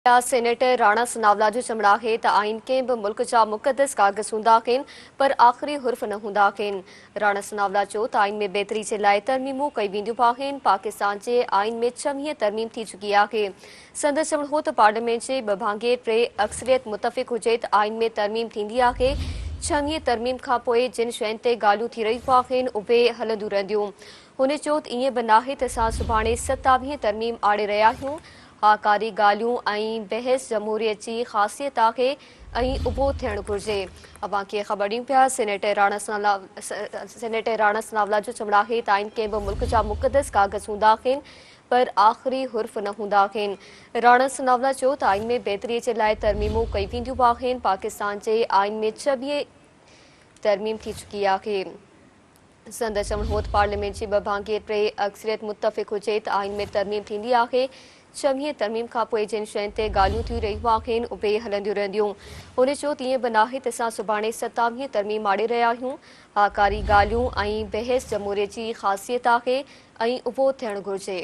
Senator Rana Sanaullah जो चमड़ा है त आइन के भी मुल्क जा मुक़दस कागज़ हूंदा आहिनि पर आख़िरी हुर्फ न हूंदा आहिनि। राणा सनावला चयो त आइन में बेहतरी जे लाइ तरमीमूं कई वेंदियूं आहिनि। पाकिस्तान जे आइन में 26 तरमीम थी चुकी आहे। संदसि चवणो हो त पार्लियामेंट जे 2 भाङे 3 अक्सरियत मुतफ़िक़ हुजे त आइन में तरमीम थींदी आहे। 26 तरमीम खां पोइ जिन शयुनि ते ॻाल्हियूं थी रहियूं आहिनि उहे हलंदियूं रहंदियूं। हुन चयो त ईअं बि नाहे त असां सुभाणे 27 तरमीम आणे रहिया आहियूं। आकारी ॻाल्हियूं ऐं बहस जमहूरियत जी ख़ासियत आहे ऐं उभो थियणु घुरिजे। अवां खे ख़बर ॾियूं पिया सेनेटर राणा सनावला जो चमड़ा आहे त आइन के भी मुल्क जा मुक़दस कागज़ हूंदा आहिनि पर आख़िरी हुर्फ न हूंदा आहिनि। राणा सनावला चयो त आइन में बेहतरीअ जे लाइ तरमीमूं कई वेंदियूं आहिनि। पाकिस्तान जे आइन में 26 तरमीम थी चुकी आहे। संदसि चवणो हो त पार्लियामेंट जी 2 भाङे 3 अक्सरियत मुतफ़िक़ हुजे त आइन में तरमीम थींदी आहे। 26 तरमीम खां पोइ जिन शयुनि ते ॻाल्हियूं थी रहियूं आहिनि उहे हलंदियूं रहंदियूं। हुन चयो त ईअं बि नाहे त असां सुभाणे 27 तरमीम आणे रहिया आहियूं। आकारी ॻाल्हियूं ऐं बहस जमहूरियत जी ख़ासियत आहे ऐं उभो थियणु घुरिजे।